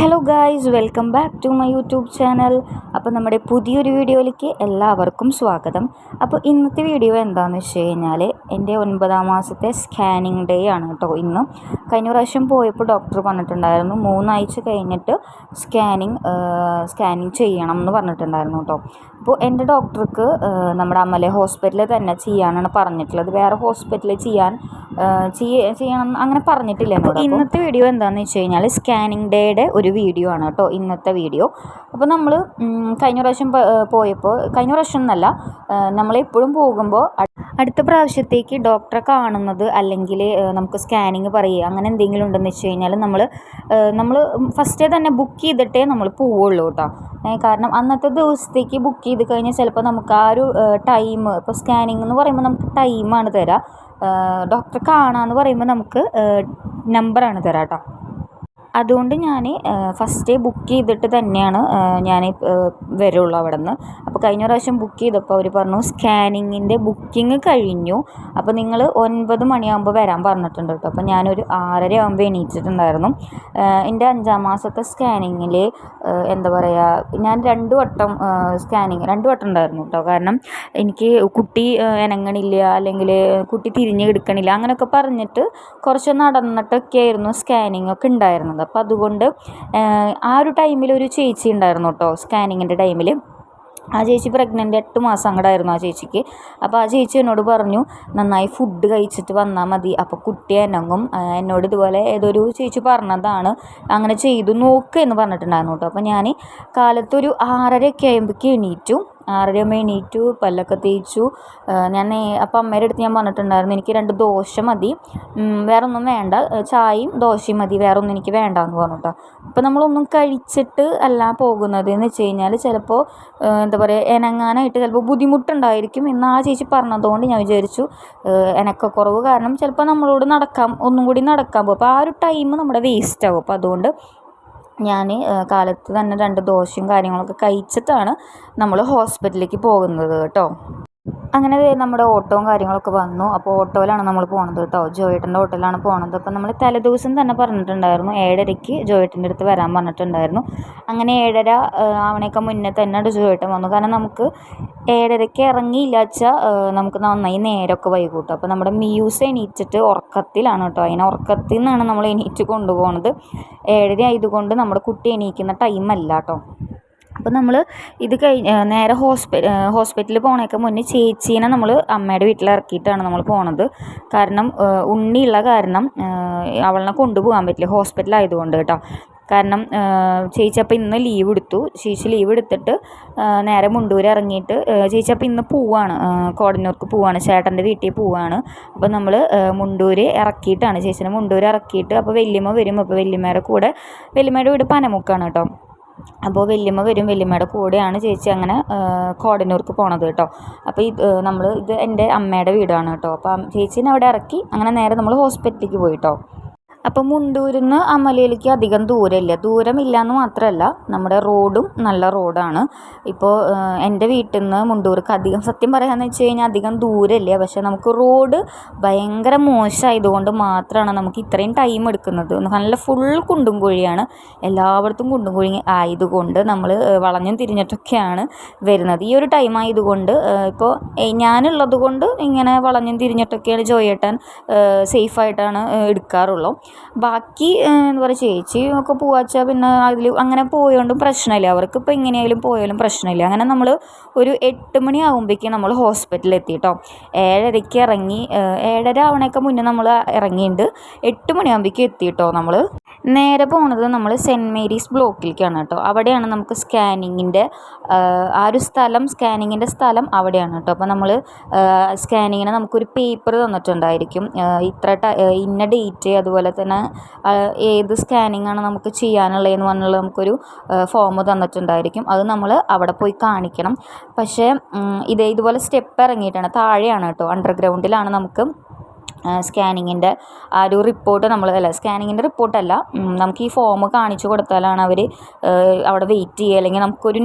Hello guys, welcome back to my YouTube channel. അപ്പോൾ നമ്മുടെ പുതിയൊരു വീഡിയോയിലേക്ക് എല്ലാവർക്കും സ്വാഗതം. അപ്പോൾ ഇന്നത്തെ വീഡിയോ എന്താണെന്ന് വെച്ച് കഴിഞ്ഞാൽ എൻ്റെ 9ാം മാസത്തെ സ്കാനിങ് ഡേ ആണ് കേട്ടോ. ഇന്ന് കഴിഞ്ഞ പ്രാവശ്യം പോയപ്പോൾ ഡോക്ടർ പറഞ്ഞിട്ടുണ്ടായിരുന്നു 3 ആഴ്ച കഴിഞ്ഞിട്ട് സ്കാനിങ് ചെയ്യണം എന്ന് പറഞ്ഞിട്ടുണ്ടായിരുന്നു കേട്ടോ. അപ്പോൾ എൻ്റെ ഡോക്ടർക്ക് നമ്മുടെ അമല ഹോസ്പിറ്റലിൽ തന്നെ ചെയ്യാനാണ് പറഞ്ഞിട്ടുള്ളത്. വേറെ ഹോസ്പിറ്റലിൽ ചെയ്യണം അങ്ങനെ പറഞ്ഞിട്ടില്ല. അപ്പോൾ ഇന്നത്തെ വീഡിയോ എന്താണെന്ന് വെച്ച് കഴിഞ്ഞാൽ സ്കാനിങ് ഡേയുടെ ഒരു വീഡിയോ ആണ് കേട്ടോ ഇന്നത്തെ വീഡിയോ. അപ്പോൾ നമ്മൾ കഴിഞ്ഞ പ്രാവശ്യം എന്നല്ല, നമ്മളെപ്പോഴും പോകുമ്പോൾ അടുത്ത പ്രാവശ്യത്തേക്ക് ഡോക്ടറെ കാണുന്നത് അല്ലെങ്കിൽ നമുക്ക് സ്കാനിങ് പറയുക അങ്ങനെ എന്തെങ്കിലും ഉണ്ടെന്ന് വെച്ച് കഴിഞ്ഞാൽ നമ്മൾ ഫസ്റ്റേ തന്നെ ബുക്ക് ചെയ്തിട്ടേ നമ്മൾ പോവുള്ളൂ കേട്ടോ. കാരണം അന്നത്തെ ദിവസത്തേക്ക് ബുക്ക് ചെയ്ത് കഴിഞ്ഞാൽ ചിലപ്പോൾ നമുക്ക് ആ ഒരു ടൈം, ഇപ്പോൾ സ്കാനിങ് എന്ന് പറയുമ്പോൾ നമുക്ക് ടൈമാണ് തരാം, ഡോക്ടറെ കാണാമെന്ന് പറയുമ്പോൾ നമുക്ക് നമ്പറാണ് തരാം കേട്ടോ. അതുകൊണ്ട് ഞാൻ ഫസ്റ്റേ ബുക്ക് ചെയ്തിട്ട് തന്നെയാണ് ഞാൻ വരുള്ളൂ അവിടെ നിന്ന്. അപ്പോൾ കഴിഞ്ഞ പ്രാവശ്യം ബുക്ക് ചെയ്തപ്പോൾ അവർ പറഞ്ഞു സ്കാനിങ്ങിൻ്റെ ബുക്കിംഗ് കഴിഞ്ഞു, അപ്പോൾ നിങ്ങൾ 9 മണിയാകുമ്പോൾ വരാൻ പറഞ്ഞിട്ടുണ്ട് കേട്ടോ. അപ്പോൾ ഞാനൊരു 6:30 ആകുമ്പോൾ എണീറ്റിട്ടുണ്ടായിരുന്നു. എൻ്റെ 5ാം മാസത്തെ സ്കാനിങ്ങിൽ എന്താ പറയുക, ഞാൻ 2 വട്ടം ഉണ്ടായിരുന്നു കേട്ടോ. കാരണം എനിക്ക് കുട്ടി ഇണങ്ങണില്ല, അല്ലെങ്കിൽ കുട്ടി തിരിഞ്ഞ് എടുക്കണില്ല, അങ്ങനെയൊക്കെ പറഞ്ഞിട്ട് കുറച്ച് നടന്നിട്ടൊക്കെ ആയിരുന്നു സ്കാനിങ് ഒക്കെ ഉണ്ടായിരുന്നത്. അപ്പോൾ അതുകൊണ്ട് ആ ഒരു ടൈമിൽ ഒരു ചേച്ചി ഉണ്ടായിരുന്നു കേട്ടോ സ്കാനിങ്ങിൻ്റെ ടൈമിൽ. ആ ചേച്ചി പ്രഗ്നൻ്റ് 8 മാസം അങ്ങോട്ടായിരുന്നു ആ ചേച്ചിക്ക്. അപ്പോൾ ആ ചേച്ചി എന്നോട് പറഞ്ഞു നന്നായി ഫുഡ് കഴിച്ചിട്ട് വന്നാൽ മതി, അപ്പോൾ കുട്ടി ഇണങ്ങും. എന്നോട് ഇതുപോലെ ഏതൊരു ചേച്ചി പറഞ്ഞതാണ്, അങ്ങനെ ചെയ്തു നോക്ക് എന്ന് പറഞ്ഞിട്ടുണ്ടായിരുന്നു കേട്ടോ. അപ്പോൾ ഞാൻ കാലത്തൊരു 6:30 ഒക്കെ ആകുമ്പോഴേക്ക് എണീറ്റു. 6:30 ആകുമ്പോൾ എണീറ്റു, പല്ലൊക്കെ തേച്ചു. അപ്പോൾ അമ്മയുടെ അടുത്ത് ഞാൻ പറഞ്ഞിട്ടുണ്ടായിരുന്നു എനിക്ക് 2 ദോശ മതി, വേറെ ഒന്നും വേണ്ട, ചായയും ദോശയും മതി, വേറെ ഒന്നും എനിക്ക് വേണ്ടാന്ന് പറഞ്ഞു കേട്ടോ. അപ്പോൾ നമ്മളൊന്നും കഴിച്ചിട്ട് അല്ല പോകുന്നത് എന്ന് വെച്ച് കഴിഞ്ഞാൽ ചിലപ്പോൾ എന്താ പറയുക, ഇണങ്ങാനായിട്ട് ചിലപ്പോൾ ബുദ്ധിമുട്ടുണ്ടായിരിക്കും എന്ന് ആ ചേച്ചി പറഞ്ഞതുകൊണ്ട് ഞാൻ വിചാരിച്ചു ഇണക്കക്കുറവ് കാരണം ചിലപ്പോൾ നമ്മളോട് ഒന്നും കൂടി നടക്കാൻ പോകും, അപ്പോൾ ആ ഒരു ടൈം നമ്മുടെ വേസ്റ്റ് ആകും. അപ്പോൾ അതുകൊണ്ട് ഞാൻ കാലത്ത് തന്നെ 2 ദോശയും കാര്യങ്ങളൊക്കെ കഴിച്ചിട്ടാണ് നമ്മൾ ഹോസ്പിറ്റലിലേക്ക് പോകുന്നത് കേട്ടോ. അങ്ങനെ നമ്മുടെ ഓട്ടവും കാര്യങ്ങളൊക്കെ വന്നു. അപ്പോൾ ഓട്ടോയിലാണ് നമ്മൾ പോണത് കേട്ടോ, ജോയേട്ടൻ്റെ ഓട്ടോയിലാണ് പോണത്. അപ്പോൾ നമ്മൾ തലേദിവസം തന്നെ പറഞ്ഞിട്ടുണ്ടായിരുന്നു 7:30 ജോയേട്ടൻ്റെ അടുത്ത് വരാൻ പറഞ്ഞിട്ടുണ്ടായിരുന്നു. അങ്ങനെ 7:30 ആവണേക്ക് മുന്നേ തന്നെ ജോയേട്ടൻ വന്നു. കാരണം നമുക്ക് 7:30 ഇറങ്ങിയില്ല വെച്ചാൽ നമുക്ക് നന്നായി നേരമൊക്കെ വൈകൂട്ടോ. അപ്പോൾ നമ്മുടെ മ്യൂസ് എണീറ്റിട്ട് ഉറക്കത്തിലാണ് കേട്ടോ, അതിനെ ഉറക്കത്തിൽ നിന്നാണ് നമ്മൾ എണീറ്റ് കൊണ്ടുപോകുന്നത്. 7:30 ആയതുകൊണ്ട് നമ്മുടെ കുട്ടി എണീക്കുന്ന ടൈമല്ല കേട്ടോ. അപ്പോൾ നമ്മൾ ഇത് നേരെ ഹോസ്പിറ്റലിൽ പോണേക്ക് മുന്നേ ചേച്ചീനെ നമ്മൾ അമ്മയുടെ വീട്ടിൽ ഇറക്കിയിട്ടാണ് നമ്മൾ പോണത്. കാരണം ഉണ്ണിയുള്ള കാരണം അവളെ കൊണ്ടുപോകാൻ പറ്റില്ല ഹോസ്പിറ്റലായതുകൊണ്ട് കേട്ടോ. കാരണം ചേച്ചി അപ്പോൾ ഇന്ന് ലീവ് എടുത്തു. ചേച്ചി ലീവ് എടുത്തിട്ട് നേരെ മുണ്ടൂർ ഇറങ്ങിയിട്ട് ചേച്ചി അപ്പോൾ ഇന്ന് പോവാണ്, കോടന്നൂർക്ക് പോവാണ്, ചേട്ടൻ്റെ വീട്ടിൽ പോവാണ്. അപ്പോൾ നമ്മൾ മുണ്ടൂർ ഇറക്കിയിട്ടാണ് ചേച്ചിനെ മുണ്ടൂർ ഇറക്കിയിട്ട്, അപ്പോൾ വല്യമ്മ വരും. അപ്പോൾ വല്യമ്മയുടെ വീട് പനമുക്കാണ് കേട്ടോ. അപ്പോൾ വല്യമ്മ വരും, വല്യമ്മയുടെ കൂടെയാണ് ചേച്ചി അങ്ങനെ കോടന്നൂർക്ക് പോണത് കേട്ടോ. അപ്പോൾ ഇത് എൻ്റെ അമ്മയുടെ വീടാണ് കേട്ടോ. അപ്പം ചേച്ചീനെ അവിടെ ഇറക്കി അങ്ങനെ നേരെ നമ്മൾ ഹോസ്പിറ്റലിലേക്ക് പോയി കേട്ടോ. അപ്പോൾ മുണ്ടൂരിൽ നിന്ന് അമലയിലേക്ക് അധികം ദൂരമില്ല എന്ന് മാത്രമല്ല നമ്മുടെ റോഡും നല്ല റോഡാണ്. ഇപ്പോൾ എൻ്റെ വീട്ടിൽ നിന്ന് മുണ്ടൂർക്ക് അധികം, സത്യം പറയാമെന്ന് വെച്ച് കഴിഞ്ഞാൽ അധികം ദൂരമില്ല, പക്ഷേ നമുക്ക് റോഡ് ഭയങ്കര മോശമായതുകൊണ്ട് മാത്രമാണ് നമുക്ക് ഇത്രയും ടൈം എടുക്കുന്നത്. നല്ല ഫുൾ കുണ്ടും കുഴിയാണ്, എല്ലായിടത്തും കുണ്ടും കുഴി ആയതുകൊണ്ട് നമ്മൾ വളഞ്ഞും തിരിഞ്ഞിട്ടൊക്കെയാണ് വരുന്നത്. ഈ ഒരു ടൈം ആയതുകൊണ്ട് ഇപ്പോൾ ഞാനുള്ളത് കൊണ്ട് ഇങ്ങനെ വളഞ്ഞും തിരിഞ്ഞിട്ടൊക്കെയാണ് ജോയേട്ടൻ സേഫായിട്ടാണ് എടുക്കാറുള്ളൂ. ബാക്കി എന്താ പറയുക, ചേച്ചി ഒക്കെ പോവാച്ചാൽ പിന്നെ അതിൽ അങ്ങനെ പോയോണ്ടും പ്രശ്നമില്ല, അവർക്ക് ഇപ്പോൾ എങ്ങനെയായാലും പോയാലും പ്രശ്നമില്ല. അങ്ങനെ നമ്മൾ ഒരു 8 മണി ആകുമ്പോഴേക്കും നമ്മൾ ഹോസ്പിറ്റലിൽ എത്തി കേട്ടോ. 7:30 ഇറങ്ങി, 7:30 ആവണേക്ക് മുന്നേ നമ്മൾ ഇറങ്ങിയിട്ട് 8 മണിയാകുമ്പോഴേക്കും എത്തി കേട്ടോ. നമ്മൾ നേരെ പോണത് നമ്മൾ സെൻറ്റ് മേരീസ് ബ്ലോക്കിലേക്കാണ് കേട്ടോ. അവിടെയാണ് നമുക്ക് സ്കാനിങ്ങിൻ്റെ സ്ഥലം അവിടെയാണ് കേട്ടോ. അപ്പോൾ നമ്മൾ സ്കാനിങ്ങിന് നമുക്കൊരു പേപ്പർ തന്നിട്ടുണ്ടായിരിക്കും, ഇന്ന ഡേറ്റ്, അതുപോലെ തന്നെ ഏത് സ്കാനിങ് ആണ് നമുക്ക് ചെയ്യാനുള്ളതെന്ന് പറഞ്ഞുള്ള നമുക്കൊരു ഫോം തന്നിട്ടുണ്ടായിരിക്കും. അത് നമ്മൾ അവിടെ പോയി കാണിക്കണം. പക്ഷേ ഇതുപോലെ സ്റ്റെപ്പ് ഇറങ്ങിയിട്ടാണ്, താഴെയാണ് കേട്ടോ, അണ്ടർഗ്രൗണ്ടിലാണ് നമുക്ക് സ്കാനിങ്ങിൻ്റെ ആ ഒരു റിപ്പോർട്ട് സ്കാനിങ്ങിൻ്റെ റിപ്പോർട്ടല്ല, നമുക്ക് ഈ ഫോം കാണിച്ചു കൊടുത്താലാണ് അവർ അവിടെ വെയിറ്റ് ചെയ്യുക. അല്ലെങ്കിൽ നമുക്കൊരു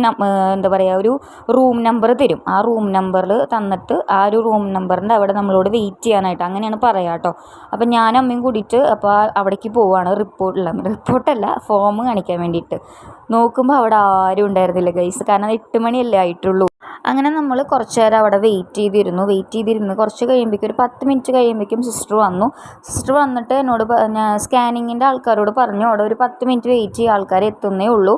എന്താ പറയുക, ഒരു റൂം നമ്പർ തരും. ആ റൂം നമ്പറിൽ തന്നിട്ട് ആ ഒരു റൂം നമ്പറിൻ്റെ അവിടെ നമ്മളോട് വെയിറ്റ് ചെയ്യാനായിട്ട് അങ്ങനെയാണ് പറയുക കേട്ടോ. അപ്പം ഞാനും അമ്മയും കൂടിയിട്ട് അപ്പോൾ അവിടേക്ക് പോവുകയാണ്. റിപ്പോർട്ടല്ല, ഫോം കാണിക്കാൻ വേണ്ടിയിട്ട്. നോക്കുമ്പോൾ അവിടെ ആരും ഉണ്ടായിരുന്നില്ല ഗൈസ്, കാരണം 8 മണിയല്ലേ ആയിട്ടുള്ളൂ. അങ്ങനെ നമ്മൾ കുറച്ച് നേരം അവിടെ വെയിറ്റ് ചെയ്തിരുന്നു. കുറച്ച് കഴിയുമ്പോഴേക്കും ഒരു 10 മിനിറ്റ് കഴിയുമ്പോഴേക്കും സിസ്റ്റർ വന്നിട്ട് എന്നോട് സ്കാനിങ്ങിൻ്റെ ആൾക്കാരോട് പറഞ്ഞു, അവിടെ ഒരു 10 മിനിറ്റ് വെയിറ്റ് ചെയ്യുക, ആൾക്കാർ എത്തുന്നേ ഉള്ളൂ,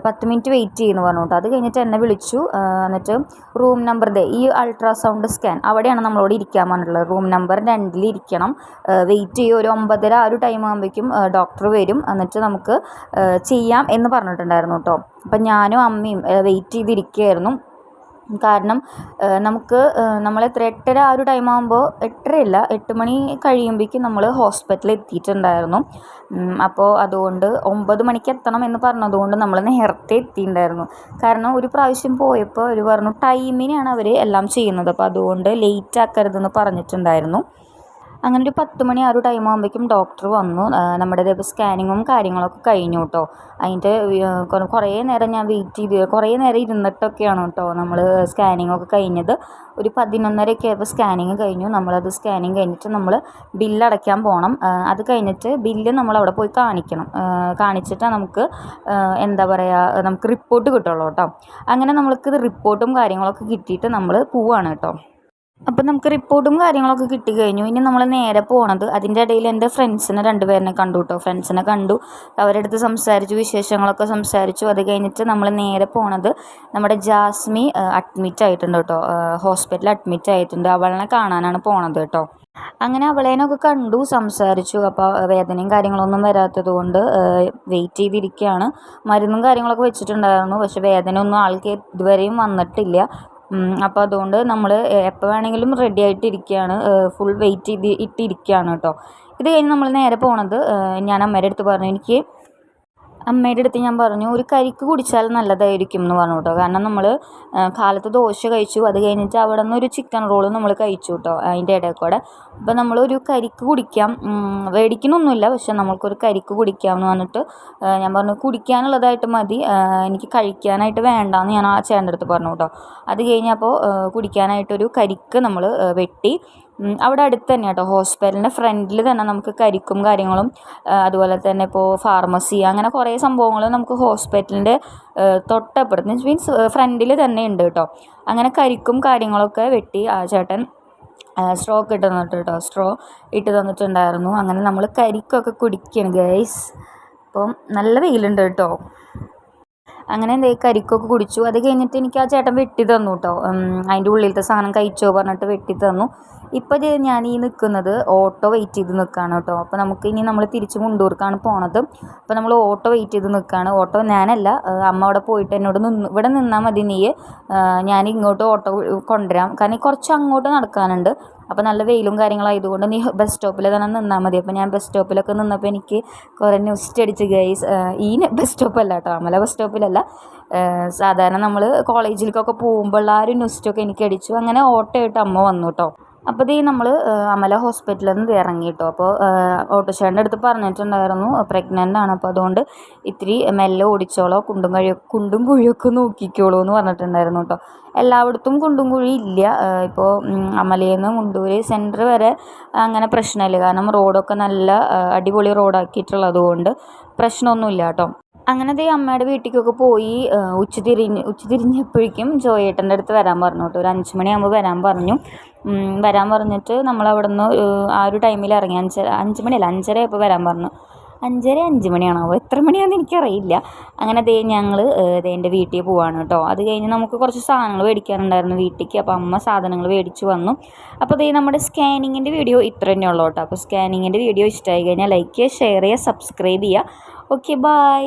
10 മിനിറ്റ് വെയിറ്റ് ചെയ്യുമെന്ന് പറഞ്ഞു. അത് കഴിഞ്ഞിട്ട് എന്നെ വിളിച്ചു. എന്നിട്ട് റൂം നമ്പർ ഈ അൾട്രാസൗണ്ട് സ്കാൻ അവിടെയാണ് നമ്മളോട് ഇരിക്കാൻ പറഞ്ഞിട്ടുള്ളത്. റൂം നമ്പർ 2 ഇരിക്കണം, വെയിറ്റ് ചെയ്യും, ഒരു 9:30 ആ ഒരു ടൈം ആകുമ്പോഴേക്കും ഡോക്ടർ വരും, എന്നിട്ട് നമുക്ക് ചെയ്യാം എന്ന് പറഞ്ഞിട്ടുണ്ടായിരുന്നു കേട്ടോ. അപ്പം ഞാനും അമ്മയും വെയിറ്റ് ചെയ്തിരിക്കുകയായിരുന്നു. കാരണം നമ്മൾ 8:30 ആ ഒരു ടൈം ആകുമ്പോൾ, 8 മണി കഴിയുമ്പോഴേക്കും നമ്മൾ ഹോസ്പിറ്റലിൽ എത്തിയിട്ടുണ്ടായിരുന്നു. അപ്പോൾ അതുകൊണ്ട് 9 മണിക്ക് എത്തണം എന്ന് പറഞ്ഞതുകൊണ്ട് നമ്മൾ നേരത്തെ എത്തിയിട്ടുണ്ടായിരുന്നു. കാരണം ഒരു പ്രാവശ്യം പോയപ്പോൾ അവർ പറഞ്ഞു ടൈമിനാണ് അവർ എല്ലാം ചെയ്യുന്നത്, അപ്പോൾ അതുകൊണ്ട് ലേറ്റ് ആക്കരുതെന്ന് പറഞ്ഞിട്ടുണ്ടായിരുന്നു. അങ്ങനെ ഒരു 10 മണി ആ ഒരു ടൈം ആകുമ്പോഴേക്കും ഡോക്ടർ വന്നു. നമ്മുടെ സ്കാനിങ്ങും കാര്യങ്ങളൊക്കെ കഴിഞ്ഞു കേട്ടോ. അതിൻ്റെ കുറേ നേരം ഞാൻ വെയിറ്റ് ചെയ്ത്, കുറേ നേരം ഇരുന്നിട്ടൊക്കെയാണ് കേട്ടോ നമ്മൾ സ്കാനിങ്ങൊക്കെ കഴിഞ്ഞത്. ഒരു 11:30 ആയപ്പോൾ സ്കാനിങ് കഴിഞ്ഞു. നമ്മളത് സ്കാനിങ് കഴിഞ്ഞിട്ട് നമ്മൾ ബില്ലടയ്ക്കാൻ പോകണം. അത് കഴിഞ്ഞിട്ട് ബില്ല് നമ്മളവിടെ പോയി കാണിച്ചിട്ട് നമുക്ക് എന്താ പറയുക, നമുക്ക് റിപ്പോർട്ട് കിട്ടുള്ളൂ കേട്ടോ. അങ്ങനെ നമ്മൾക്ക് റിപ്പോർട്ടും കാര്യങ്ങളൊക്കെ കിട്ടിയിട്ട് നമ്മൾ പോവുകയാണ് കേട്ടോ. അപ്പം നമുക്ക് റിപ്പോർട്ടും കാര്യങ്ങളൊക്കെ കിട്ടിക്കഴിഞ്ഞു. ഇനി നമ്മൾ നേരെ പോണത്, അതിൻ്റെ ഇടയിൽ എൻ്റെ ഫ്രണ്ട്സിനെ 2 പേരിനെ കണ്ടു കേട്ടോ. ഫ്രണ്ട്സിനെ കണ്ടു, അവരുടെ അടുത്ത് സംസാരിച്ചു, വിശേഷങ്ങളൊക്കെ സംസാരിച്ചു. അത് കഴിഞ്ഞിട്ട് നമ്മൾ നേരെ പോണത്, നമ്മുടെ ജാസ്മി അഡ്മിറ്റ് ആയിട്ടുണ്ട് കേട്ടോ, ഹോസ്പിറ്റലിൽ അഡ്മിറ്റ് ആയിട്ടുണ്ട്. അവളെ കാണാനാണ് പോണത് കേട്ടോ. അങ്ങനെ അവളേനൊക്കെ കണ്ടു, സംസാരിച്ചു. അപ്പോൾ വേദനയും കാര്യങ്ങളൊന്നും വരാത്തത് കൊണ്ട് വെയിറ്റ് ചെയ്തിരിക്കുകയാണ്. മരുന്നും കാര്യങ്ങളൊക്കെ വെച്ചിട്ടുണ്ടായിരുന്നു, പക്ഷേ വേദന ഒന്നും ആൾക്ക് ഇതുവരെയും വന്നിട്ടില്ല. അപ്പോൾ അതുകൊണ്ട് നമ്മൾ എപ്പോൾ വേണമെങ്കിലും റെഡി ആയിട്ടിരിക്കുകയാണ്, ഫുൾ വെയിറ്റ് ഇട്ടിരിക്കുകയാണ് കേട്ടോ. ഇത് കഴിഞ്ഞ് നമ്മൾ നേരെ പോണത്, ഞാൻ അമ്മയുടെ അടുത്ത് ഞാൻ പറഞ്ഞു ഒരു കരിക്ക് കുടിച്ചാൽ നല്ലതായിരിക്കും എന്ന് പറഞ്ഞു കേട്ടോ. കാരണം നമ്മൾ കാലത്ത് ദോശ കഴിച്ചു, അത് കഴിഞ്ഞിട്ട് അവിടെ നിന്ന് ഒരു ചിക്കൻ റോള് നമ്മൾ കഴിച്ചു കേട്ടോ അതിൻ്റെ ഇടയിൽ കൂടെ. അപ്പോൾ നമ്മളൊരു കരിക്ക് കുടിക്കാം, മേടിക്കണമൊന്നുമില്ല, പക്ഷെ നമ്മൾക്കൊരു കരിക്ക് കുടിക്കാം എന്ന് പറഞ്ഞിട്ട് ഞാൻ പറഞ്ഞു കുടിക്കാനുള്ളതായിട്ട് മതി, എനിക്ക് കഴിക്കാനായിട്ട് വേണ്ടാന്ന് ഞാൻ ആ ചേട്ടൻ്റെ അടുത്ത് പറഞ്ഞു കേട്ടോ. അത് കഴിഞ്ഞപ്പോൾ കുടിക്കാനായിട്ടൊരു കരിക്ക് നമ്മൾ വെട്ടി. അവിടെ അടുത്ത് തന്നെ കേട്ടോ, ഹോസ്പിറ്റലിൻ്റെ ഫ്രണ്ടിൽ തന്നെ നമുക്ക് കരിക്കും കാര്യങ്ങളും, അതുപോലെ തന്നെ ഇപ്പോൾ ഫാർമസി, അങ്ങനെ കുറേ സംഭവങ്ങൾ നമുക്ക് ഹോസ്പിറ്റലിൻ്റെ തൊട്ടപ്പുറത്ത് മീൻസ് ഫ്രണ്ടിൽ തന്നെ ഉണ്ട് കേട്ടോ. അങ്ങനെ കരിക്കും കാര്യങ്ങളൊക്കെ വെട്ടി ആ ചേട്ടൻ സ്ട്രോ ഇട്ട് തന്നിട്ടുണ്ടായിരുന്നു. അങ്ങനെ നമ്മൾ കരിക്കൊക്കെ കുടിക്കുകയാണ് ഗൈസ്. അപ്പം നല്ല വെയിലുണ്ട് കേട്ടോ. അങ്ങനെ കരിക്കൊക്കെ കുടിച്ചു. അത് കഴിഞ്ഞിട്ട് എനിക്ക് ആ ചേട്ടൻ വെട്ടി തന്നു കേട്ടോ, അതിൻ്റെ ഉള്ളിലത്തെ സാധനം കഴിച്ചോ പറഞ്ഞിട്ട് വെട്ടി തന്നു. ഇപ്പോൾ ഞാൻ ഈ നിൽക്കുന്നത് ഓട്ടോ വെയിറ്റ് ചെയ്ത് നിൽക്കുകയാണ് കേട്ടോ. അപ്പോൾ നമ്മൾ തിരിച്ച് മുണ്ടൂർക്കാണ് പോണത്. അപ്പോൾ നമ്മൾ ഓട്ടോ വെയിറ്റ് ചെയ്ത് നിൽക്കുകയാണ്. ഓട്ടോ ഞാനല്ല, അമ്മ അവിടെ പോയിട്ട് എന്നോട് ഇവിടെ നിന്നാൽ മതി നീ, ഞാൻ ഇങ്ങോട്ട് ഓട്ടോ കൊണ്ടുവരാം, കാരണം കുറച്ച് അങ്ങോട്ട് നടക്കാനുണ്ട്. അപ്പോൾ നല്ല വെയിലും കാര്യങ്ങളായതുകൊണ്ട് നീ ബസ് സ്റ്റോപ്പിൽ തന്നെ നിന്നാൽ മതി. അപ്പോൾ ഞാൻ ബസ് സ്റ്റോപ്പിലൊക്കെ നിന്നപ്പോൾ എനിക്ക് കുറേ ന്യൂസ്റ്റ് അടിച്ച് ഗൈസ്. ഈ ബസ് സ്റ്റോപ്പല്ല കേട്ടോ, അമല ബസ് സ്റ്റോപ്പിലല്ല, സാധാരണ നമ്മൾ കോളേജിലേക്കൊക്കെ പോകുമ്പോൾ ആ ഒരു ന്യൂസ്റ്റൊക്കെ എനിക്ക് അടിച്ചു. അങ്ങനെ ഓട്ടോ ആയിട്ട് അമ്മ വന്നു കേട്ടോ. അപ്പോൾ നമ്മൾ അമല ഹോസ്പിറ്റലിൽ നിന്ന് ഇറങ്ങി കേട്ടോ. അപ്പോൾ ഓട്ടോഷേൻ്റെ അടുത്ത് പറഞ്ഞിട്ടുണ്ടായിരുന്നു പ്രഗ്നൻ്റ് ആണ്, അപ്പോൾ അതുകൊണ്ട് ഇത്തിരി മെല്ലെ ഓടിച്ചോളോ, കുണ്ടും കുഴിയൊക്കെ നോക്കിക്കോളൂ എന്ന് പറഞ്ഞിട്ടുണ്ടായിരുന്നു കേട്ടോ. എല്ലായിടത്തും കുണ്ടും കുഴി ഇല്ല. ഇപ്പോൾ അമലയിൽ നിന്ന് മുണ്ടൂർ സെൻറ്റർ വരെ അങ്ങനെ പ്രശ്നമില്ല, കാരണം റോഡൊക്കെ നല്ല അടിപൊളി റോഡാക്കിയിട്ടുള്ളത് കൊണ്ട് പ്രശ്നമൊന്നുമില്ല കേട്ടോ. അങ്ങനെ അമ്മയുടെ വീട്ടിലേക്കൊക്കെ പോയി ഉച്ചതിരിഞ്ഞപ്പോഴേക്കും ജോയേട്ടൻ്റെ അടുത്ത് വരാൻ പറഞ്ഞു കേട്ടോ. ഒരു 5 മണിയാകുമ്പോൾ വരാൻ പറഞ്ഞിട്ട് നമ്മളവിടെ നിന്ന് ആ ഒരു ടൈമിൽ ഇറങ്ങി. 5 മണിയല്ല 5:30 ആയപ്പോൾ വരാൻ പറഞ്ഞു. 5 മണിയാണോ എത്ര മണിയാണെന്ന് എനിക്കറിയില്ല. അങ്ങനെ ഞങ്ങൾ എൻ്റെ വീട്ടിൽ പോവാണ് കേട്ടോ. അത് കഴിഞ്ഞ് നമുക്ക് കുറച്ച് സാധനങ്ങൾ മേടിക്കാനുണ്ടായിരുന്നു വീട്ടിലേക്ക്. അപ്പോൾ അമ്മ സാധനങ്ങൾ മേടിച്ച് വന്നു. അപ്പോൾ നമ്മുടെ സ്കാനിങ്ങിൻ്റെ വീഡിയോ ഇത്ര തന്നെ ഉള്ളൂ കേട്ടോ. അപ്പോൾ സ്കാനിങ്ങിൻ്റെ വീഡിയോ ഇഷ്ടമായി കഴിഞ്ഞാൽ ലൈക്ക് ചെയ്യുക, ഷെയർ ചെയ്യുക, സബ്സ്ക്രൈബ് ചെയ്യുക. Okay, by.